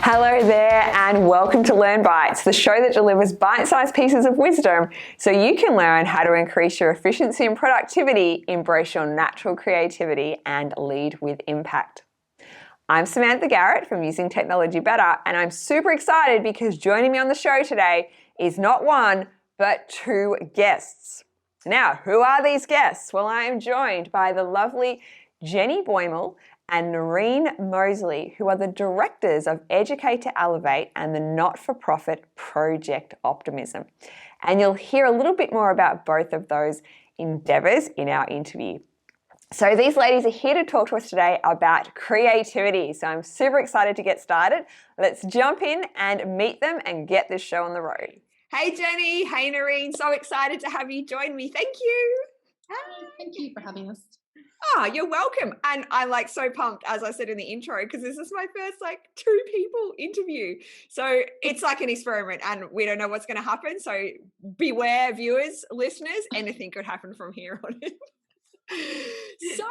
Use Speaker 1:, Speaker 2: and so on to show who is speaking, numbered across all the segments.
Speaker 1: Hello there and welcome to LearnBytes, the show that delivers bite-sized pieces of wisdom so you can learn how to increase your efficiency and productivity, embrace your natural creativity and lead with impact. I'm Samantha Garrett from Using Technology Better, and I'm super excited because joining me on the show today is not one but two guests. Now, who are these guests? Well, I am joined by the lovely Jenny Boymal and Noririn Mosley, who are the directors of Educate to Elevate and the not-for-profit Project Optimism. And you'll hear a little bit more about both of those endeavours in our interview. So these ladies are here to talk to us today about creativity. So I'm super excited to get started. Let's jump in and meet them and get this show on the road. Hey Jenny, hey Noririn, so excited to have you join me. Thank you.
Speaker 2: Hi, thank you for having us.
Speaker 1: Oh, you're welcome. And I'm so pumped, as I said in the intro, because this is my first two people interview. So it's like an experiment and we don't know what's going to happen. So beware, viewers, listeners, anything could happen from here on in. So,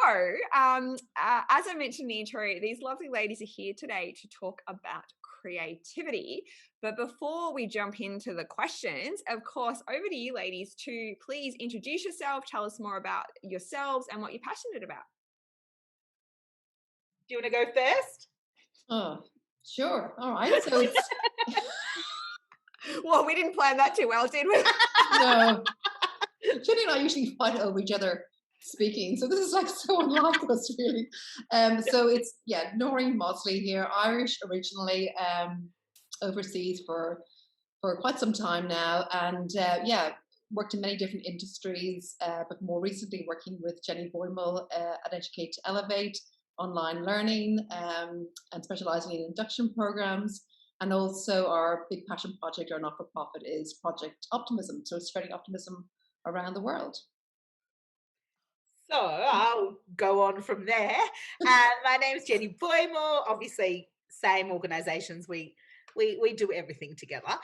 Speaker 1: as I mentioned in the intro, these lovely ladies are here today to talk about creativity. But before we jump into the questions, of course, over to you ladies to please introduce yourself, tell us more about yourselves and what you're passionate about.
Speaker 3: Do you want to go first?
Speaker 2: Oh, sure. All right. So it's
Speaker 1: well, we didn't plan that too well, did we?
Speaker 2: No. Jenny and I usually fight over each other speaking, so this is so unlike us, really. So it's Noririn Mosley here, Irish originally, overseas for quite some time now, and worked in many different industries, but more recently working with Jenny Boymal at Educate to Elevate, online learning, and specialising in induction programs. And also our big passion project, our not-for-profit, is Project Optimism, so spreading optimism around the world.
Speaker 3: So I'll go on from there. My name's Jenny Boymal. Obviously, same organisations. We do everything together.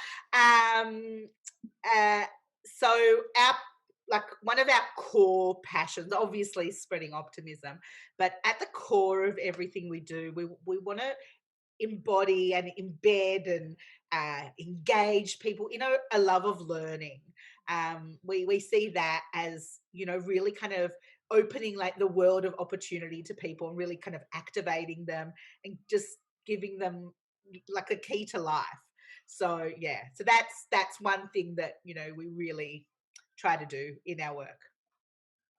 Speaker 3: So one of our core passions, obviously, is spreading optimism. But at the core of everything we do, we want to embody and embed and engage people in a love of learning. We see that as really kind of opening the world of opportunity to people and really kind of activating them and just giving them a key to life. So so that's one thing that we really try to do in our work.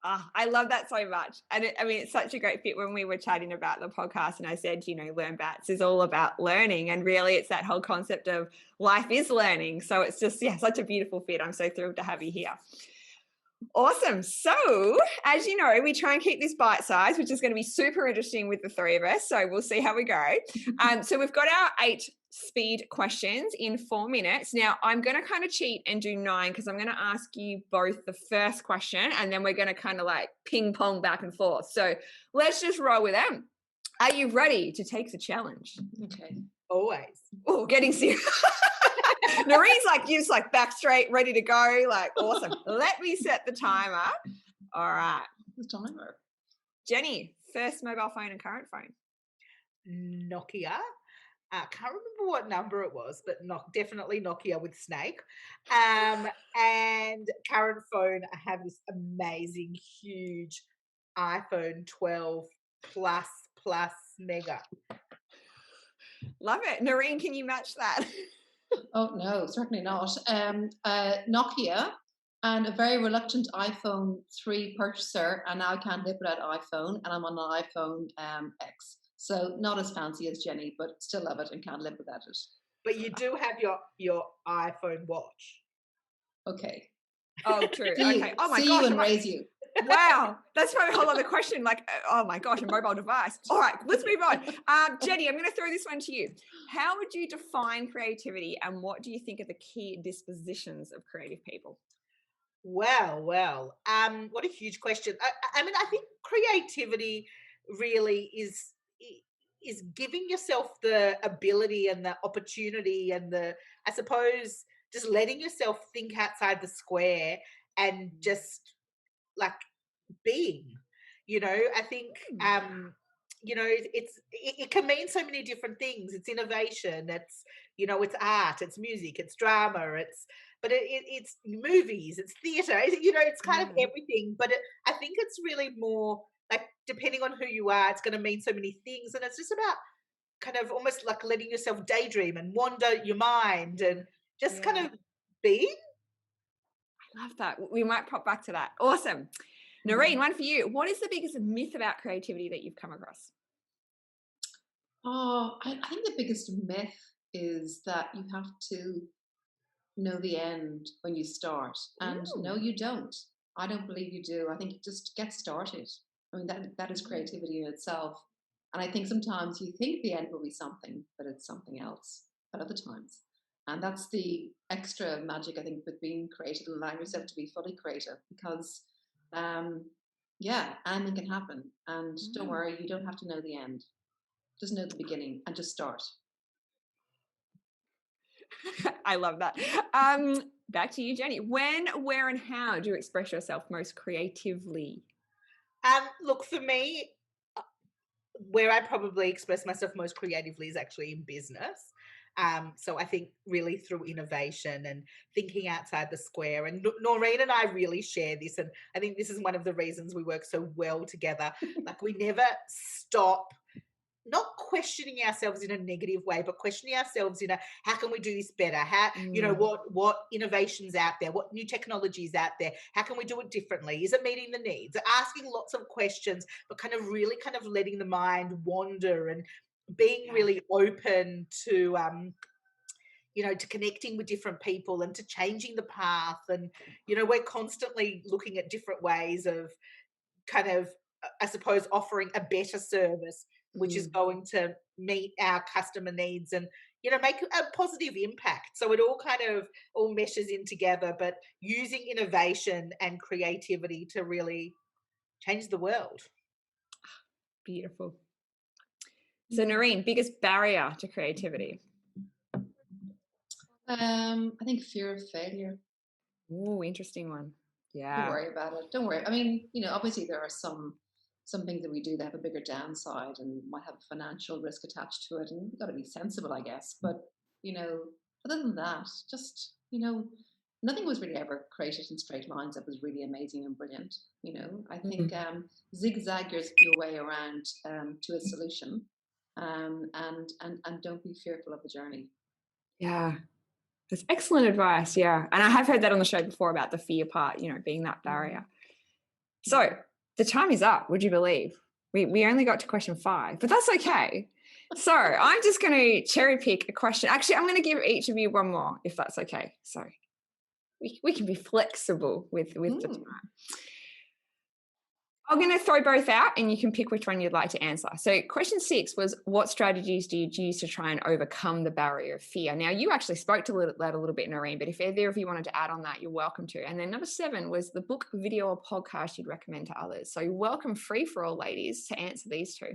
Speaker 1: I love that so much. And it's such a great fit when we were chatting about the podcast and I said, LearnBytes is all about learning, and really it's that whole concept of life is learning. So it's just, such a beautiful fit. I'm so thrilled to have you here. Awesome. So, as you know, we try and keep this bite-sized, which is going to be super interesting with the three of us. So we'll see how we go. So we've got our 8 speed questions in 4 minutes. Now, I'm going to kind of cheat and do 9 because I'm going to ask you both the first question and then we're going to kind of ping pong back and forth. So let's just roll with them. Are you ready to take the challenge?
Speaker 2: Okay.
Speaker 3: Always.
Speaker 1: Oh, getting serious. Norine's you're just back straight, ready to go. Awesome. Let me set the timer. All right.
Speaker 2: The timer.
Speaker 1: Jenny, first mobile phone and current phone.
Speaker 3: Nokia. I can't remember what number it was, but definitely Nokia with Snake. And current phone, I have this amazing, huge iPhone 12 plus mega.
Speaker 1: Love it. Noririn, can you match that?
Speaker 2: Oh, no, certainly not. Nokia, and a very reluctant iPhone 3 purchaser, and now I can't live without iPhone, and I'm on an iPhone X. So not as fancy as Jenny, but still love it and can't live without it.
Speaker 3: But you do have your iPhone watch.
Speaker 2: Okay.
Speaker 1: Oh, true.
Speaker 2: See
Speaker 1: okay. Oh my
Speaker 2: see
Speaker 1: gosh.
Speaker 2: you and raise you.
Speaker 1: Wow. That's probably a whole other question. Oh my gosh, a mobile device. All right, let's move on. Jenny, I'm going to throw this one to you. How would you define creativity and what do you think are the key dispositions of creative people?
Speaker 3: Well, what a huge question. I think creativity really is giving yourself the ability and the opportunity and I suppose, just letting yourself think outside the square and just being, I think, it can mean so many different things. It's innovation, it's, it's art, it's music, it's drama, it's movies, it's theater, it's kind of
Speaker 1: Yeah.
Speaker 3: everything. But I think it's really more like, depending on who you are, it's going to mean so many things. And it's just about kind of almost like letting yourself daydream and wander your mind and just kind
Speaker 1: Yeah.
Speaker 3: of being.
Speaker 1: I love that. We might pop back to that. Awesome. Noririn, one for you. What is the biggest myth about creativity that you've come across?
Speaker 2: Oh, I think the biggest myth is that you have to know the end when you start. And no, you don't. I don't believe you do. I think you just get started. I mean, that is creativity in itself. And I think sometimes you think the end will be something, but it's something else at other times. And that's the extra magic, I think, with being creative and allowing yourself to be fully creative, because yeah, anything can happen. And don't worry, you don't have to know the end. Just know the beginning and just start.
Speaker 1: I love that. Back to you, Jenny. When, where, and how do you express yourself most creatively?
Speaker 3: Look, for me, where I probably express myself most creatively is actually in business. So I think really through innovation and thinking outside the square. And Noreen and I really share this. And I think this is one of the reasons we work so well together. Like, we never stop not questioning ourselves in a negative way, but questioning ourselves, how can we do this better? How, what innovations out there, what new technologies out there, how can we do it differently? Is it meeting the needs? Asking lots of questions, but kind of really kind of letting the mind wander and being really open to, to connecting with different people and to changing the path. And, we're constantly looking at different ways of kind of, I suppose, offering a better service, which is going to meet our customer needs and, make a positive impact. So it all kind of all meshes in together, but using innovation and creativity to really change the world.
Speaker 1: Beautiful. So, Noririn, biggest barrier to creativity?
Speaker 2: I think fear of failure.
Speaker 1: Oh, interesting one. Yeah.
Speaker 2: Don't worry about it. Don't worry. I mean, obviously there are some things that we do that have a bigger downside and might have financial risk attached to it, and you've got to be sensible, I guess. But other than that, just nothing was really ever created in straight lines that was really amazing and brilliant. I think zigzag your way around to a solution, and don't be fearful of the journey.
Speaker 1: Yeah. That's excellent advice. Yeah. And I have heard that on the show before about the fear part, being that barrier. So the time is up, would you believe? We only got to question 5, but that's okay. So I'm just going to cherry pick a question. Actually, I'm going to give each of you one more, if that's okay. So we can be flexible with the time. I'm going to throw both out and you can pick which one you'd like to answer. So question 6 was, what strategies do you use to try and overcome the barrier of fear? Now, you actually spoke to that a little bit, Noreen, but if either of you wanted to add on that, you're welcome to. And then number 7 was the book, video, or podcast you'd recommend to others. So you're welcome, free for all, ladies, to answer these 2.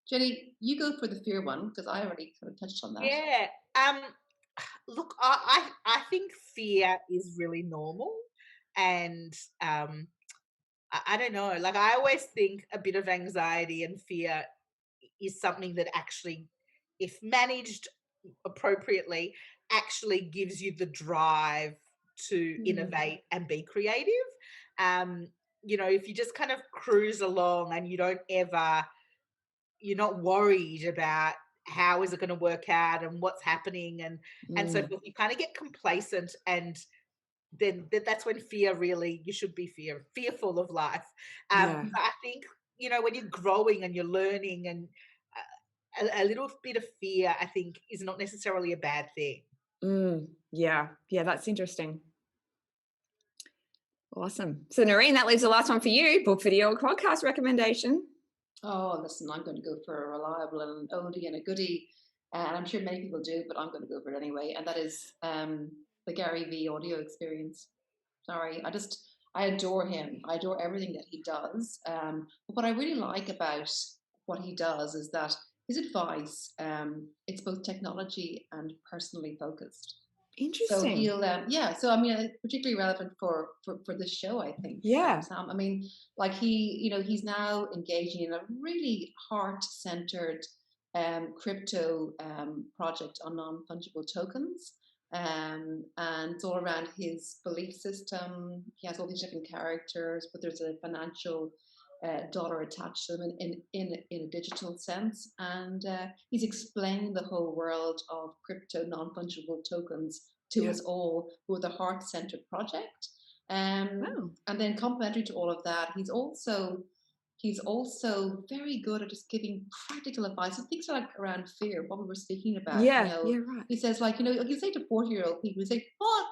Speaker 2: Jenny, you go for the fear one, because I already kind of touched on that.
Speaker 3: Yeah. Look, I think fear is really normal. And I don't know, like, I always think a bit of anxiety and fear is something that actually, if managed appropriately, actually gives you the drive to innovate and be creative. If you just kind of cruise along and you're not worried about how is it going to work out and what's happening and so forth, you kind of get complacent, and then that's when fear really, you should be fearful of life. I think, when you're growing and you're learning, and a little bit of fear, I think, is not necessarily a bad thing.
Speaker 1: Yeah, that's interesting. Awesome. So Noreen, that leaves the last one for you, book, video, or podcast recommendation.
Speaker 2: Oh, listen, I'm going to go for a reliable and an oldie and a goodie, and I'm sure many people do, but I'm going to go for it anyway, and that is the Garyvee audio experience. Sorry, I adore him. I adore everything that he does. But what I really like about what he does is that his advice, it's both technology and personally focused. So
Speaker 1: Interesting.
Speaker 2: he'll, So I mean, particularly relevant for this show, I think.
Speaker 1: Yeah.
Speaker 2: Sam. I mean, like he's now engaging in a really heart-centered crypto project on non-fungible tokens, and it's all around his belief system. He has all these different characters, but there's a financial dollar attached to them in a digital sense, and he's explained the whole world of crypto non-fungible tokens to us all with a heart-centered project.
Speaker 1: Wow.
Speaker 2: And then complementary to all of that, he's also very good at just giving practical advice. So things like around fear, what we were speaking about.
Speaker 1: Yeah. Right.
Speaker 2: He says, like, you say to 40-year-old people, you say, "Oh,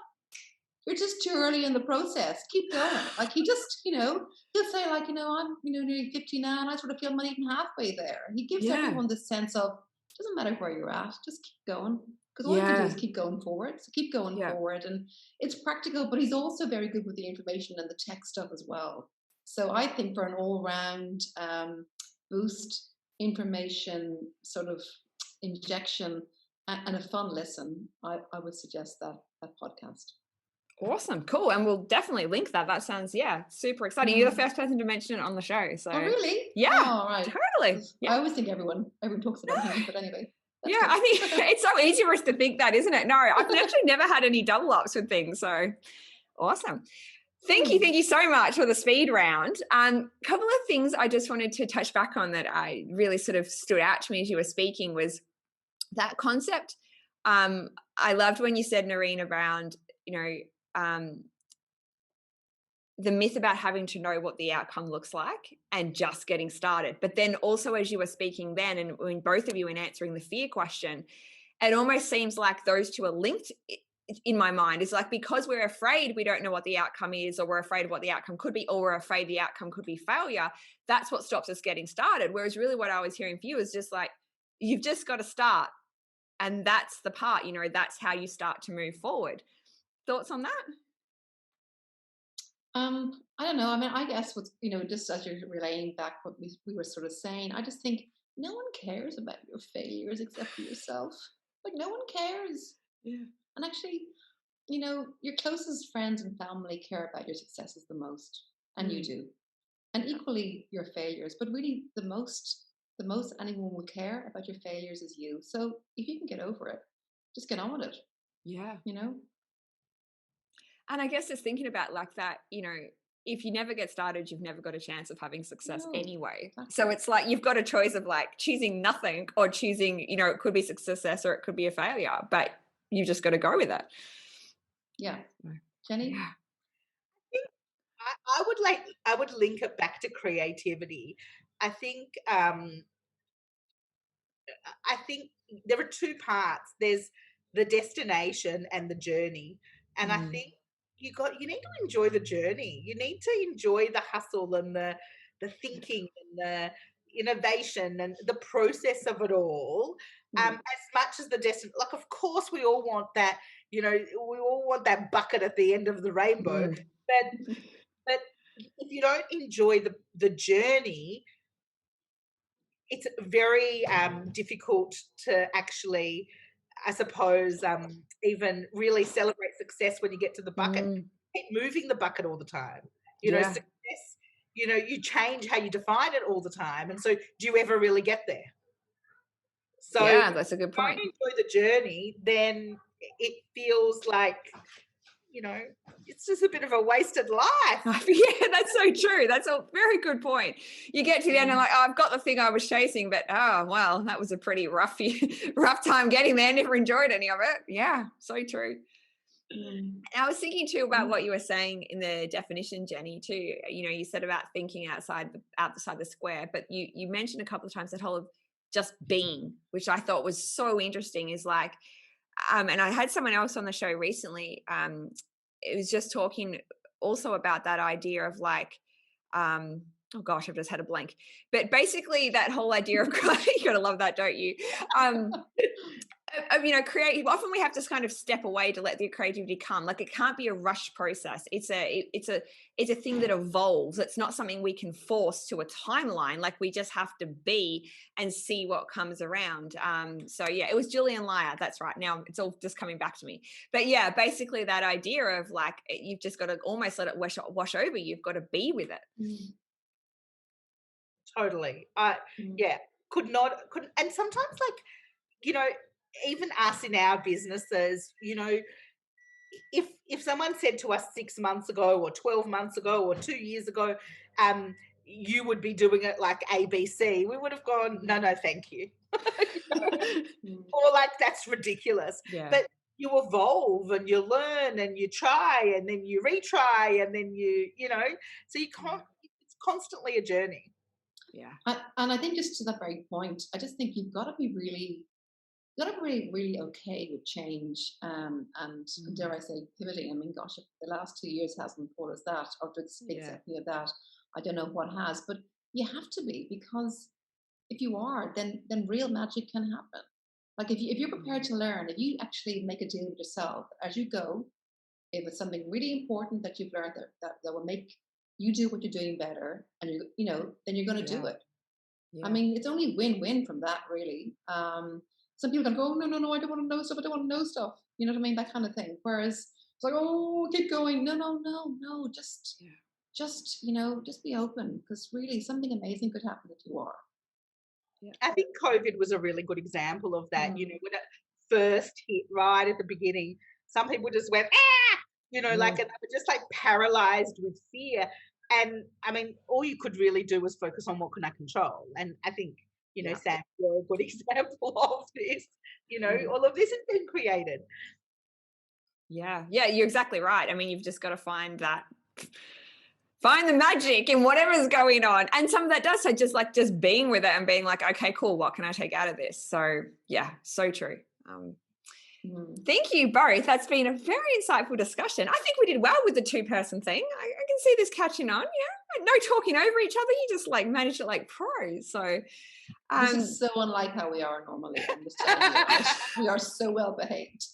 Speaker 2: you're just too early in the process. Keep going." Like he just, he'll say, like, I'm, nearly 50 now, and I sort of feel I'm not even halfway there. And he gives everyone the sense of, it doesn't matter where you're at, just keep going. Because all you can do is keep going forward. So keep going forward. And it's practical, but he's also very good with the information and the tech stuff as well. So I think for an all-round boost, information sort of injection, and a fun listen, I would suggest that podcast.
Speaker 1: Awesome. Cool. And we'll definitely link that. That sounds, super exciting. You're the first person to mention it on the show. So.
Speaker 2: Oh, really?
Speaker 1: Yeah.
Speaker 2: Oh, right.
Speaker 1: Totally. Yeah.
Speaker 2: I always think everyone talks about him, but anyway.
Speaker 1: Yeah, I think it's so easy for us to think that, isn't it? No, I've actually never had any double ups with things. So awesome. Thank you so much for the speed round. Couple of things I just wanted to touch back on that I really sort of stood out to me as you were speaking was that concept. I loved when you said, Noririn, around, the myth about having to know what the outcome looks like and just getting started. But then also, as you were speaking then, and when both of you in answering the fear question, it almost seems like those two are linked in my mind. It's like, because we're afraid we don't know what the outcome is, or we're afraid of what the outcome could be, or we're afraid the outcome could be failure, that's what stops us getting started. Whereas really what I was hearing for you is just like, you've just got to start. And that's the part, that's how you start to move forward. Thoughts on that?
Speaker 2: I don't know. I mean, I guess what's, just as you're relaying back what we were sort of saying, I just think no one cares about your failures except for yourself. Like, no one cares.
Speaker 1: Yeah.
Speaker 2: And actually, your closest friends and family care about your successes the most, and you do. And equally your failures, but really the most anyone will care about your failures is you. So if you can get over it, just get on with it.
Speaker 1: Yeah. And I guess just thinking about like that, if you never get started, you've never got a chance of having success anyway. So it's like, you've got a choice of like choosing nothing or choosing, it could be success or it could be a failure, but you just got to go with it.
Speaker 2: Yeah. Jenny?
Speaker 3: Yeah. I would link it back to creativity. I think there are two parts. There's the destination and the journey. And I think you need to enjoy the journey. You need to enjoy the hustle and the thinking and the innovation and the process of it all. As much as the destination. Like, of course, we all want that. We all want that bucket at the end of the rainbow. But if you don't enjoy the journey, it's very difficult to actually, I suppose, even really celebrate success when you get to the bucket. Keep moving the bucket all the time. Success, you change how you define it all the time. And so do you ever really get there? So
Speaker 1: yeah, that's a good point.
Speaker 3: If you don't enjoy the journey, then it feels like, it's just a bit of a wasted life.
Speaker 1: Yeah, that's so true. That's a very good point. You get to the end and like, I've got the thing I was chasing, but well, that was a pretty rough time getting there. Never enjoyed any of it. Yeah, so true. And I was thinking too about what you were saying in the definition, Jenny, too. You said about thinking outside the square, but you mentioned a couple of times that whole of just being, which I thought was so interesting, is like, and I had someone else on the show recently. It was just talking also about that idea of like, oh gosh, I've just had a blank. But basically that whole idea of, you gotta love that, don't you? create. Often we have to kind of step away to let the creativity come. Like it can't be a rushed process. It's a thing that evolves. It's not something we can force to a timeline. Like we just have to be and see what comes around. So yeah, it was Julian Lyer. That's right. Now it's all just coming back to me. But yeah, basically that idea of like you've just got to almost let it wash over. You've got to be with it.
Speaker 3: Totally. Yeah, couldn't, and sometimes like, even us in our businesses, if someone said to us 6 months ago or 12 months ago or 2 years ago, you would be doing it like ABC, we would have gone, no, thank you. Or like, that's ridiculous.
Speaker 1: Yeah.
Speaker 3: But you evolve and you learn and you try and then you retry and then so you can't, it's constantly a journey.
Speaker 1: Yeah.
Speaker 2: And I think just to that very point, I just think you've got to be really really okay with change, and dare I say pivoting. I mean, gosh, if the last 2 years hasn't taught us that, or the big of that, I don't know what has. But you have to be, because if you are, then real magic can happen. Like if you're prepared to learn, if you actually make a deal with yourself as you go, if it's something really important that you've learned that will make you do what you're doing better, and then you're going to do it. I mean, it's only win-win from that, really. Some people can go, no, I don't want to know stuff. I don't want to know stuff. You know what I mean? That kind of thing. Whereas it's like, oh, keep going. No. Just be open, because really something amazing could happen if you are.
Speaker 3: Yeah. I think COVID was a really good example of that. When it first hit right at the beginning, some people just went, like, and they were just like paralyzed with fear. And I mean, all you could really do was focus on what can I control. And I think, Sam, you're a good example of this. All of this has been created.
Speaker 1: Yeah, you're exactly right. I mean, you've just got to find the magic in whatever's going on. And some of that does, so just being with it and being like, okay, cool, what can I take out of this? So yeah, so true. Thank you both. That's been a very insightful discussion. I think we did well with the 2-person thing. I can see this catching on. Yeah, no talking over each other. You just like managed it like pros. So
Speaker 2: this is so unlike how we are normally. I'm just telling you, we are so well behaved.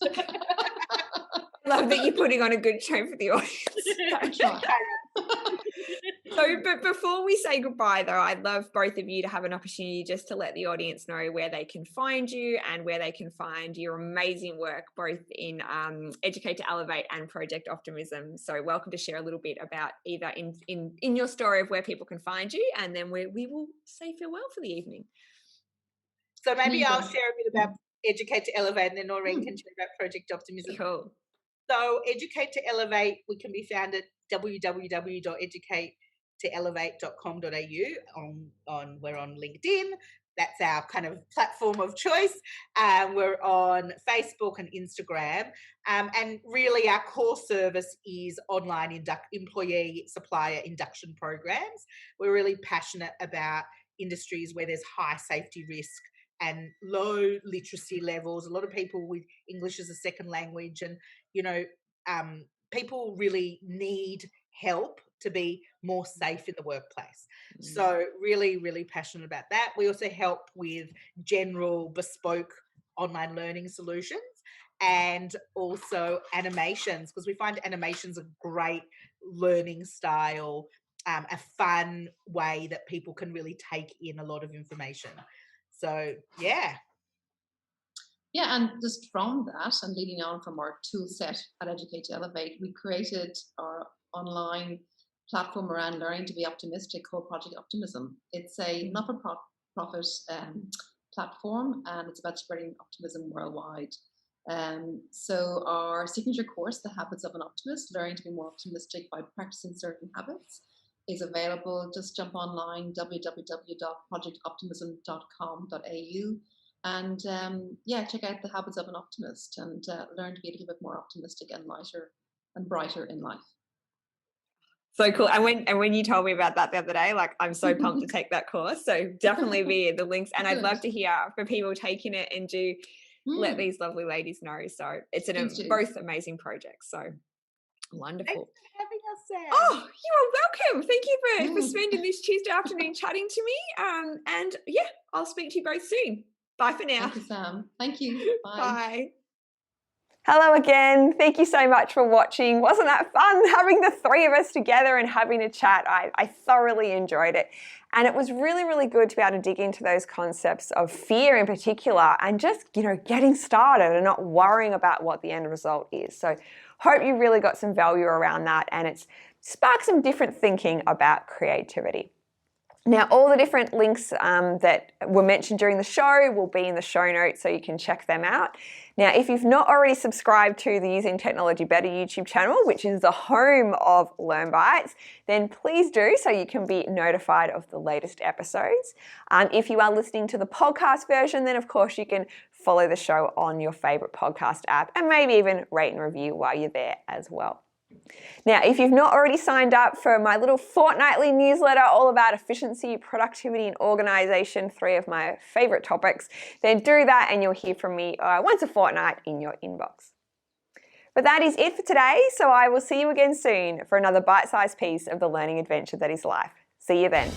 Speaker 1: I love that you're putting on a good show for the audience. So, but before we say goodbye, though, I'd love both of you to have an opportunity just to let the audience know where they can find you and where they can find your amazing work, both in Educate to Elevate and Project Optimism. So welcome to share a little bit about either in your story of where people can find you, and then we will say farewell for the evening.
Speaker 3: So maybe I'll share a bit about Educate to Elevate, and then Noririn can share about Project Optimism.
Speaker 1: Cool.
Speaker 3: So Educate to Elevate, we can be found at www.educatetoelevate.com.au. We're on LinkedIn. That's our kind of platform of choice. We're on Facebook and Instagram. And really our core service is online employee supplier induction programs. We're really passionate about industries where there's high safety risk and low literacy levels. A lot of people with English as a second language, and people really need help to be more safe in the workplace. So really, really passionate about that. We also help with general bespoke online learning solutions and also animations, because we find animations a great learning style, a fun way that people can really take in a lot of information. So, yeah.
Speaker 2: Yeah, and just from that and leading on from our tool set at Educate to Elevate, we created our online platform around learning to be optimistic called Project Optimism. It's a not-for-profit platform, and it's about spreading optimism worldwide. So our signature course, The Habits of an Optimist, Learning to be More Optimistic by Practicing Certain Habits, is available. Just jump online, www.projectoptimism.com.au, and check out The Habits of an Optimist, and learn to be a little bit more optimistic and lighter and brighter in life.
Speaker 1: So cool. And when you told me about that the other day, like, I'm so pumped to take that course. So definitely be the links. And I'd love to hear for people taking it and do let these lovely ladies know. So it's both amazing projects. So wonderful.
Speaker 3: Thanks for having us, Sam.
Speaker 1: Oh, you are welcome. Thank you for spending this Tuesday afternoon chatting to me. And yeah, I'll speak to you both soon. Bye for now.
Speaker 2: Thank you, Sam. Thank you. Bye.
Speaker 1: Bye. Hello again. Thank you so much for watching. Wasn't that fun having the three of us together and having a chat? I thoroughly enjoyed it. And it was really, really good to be able to dig into those concepts of fear in particular and just, getting started and not worrying about what the end result is. So hope you really got some value around that and it's sparked some different thinking about creativity. Now, all the different links that were mentioned during the show will be in the show notes so you can check them out. Now, if you've not already subscribed to the Using Technology Better YouTube channel, which is the home of LearnBytes, then please do so you can be notified of the latest episodes. If you are listening to the podcast version, then of course you can follow the show on your favorite podcast app and maybe even rate and review while you're there as well. Now, if you've not already signed up for my little fortnightly newsletter all about efficiency, productivity, and organization, three of my favorite topics, then do that and you'll hear from me once a fortnight in your inbox. But that is it for today, so I will see you again soon for another bite-sized piece of the learning adventure that is life. See you then.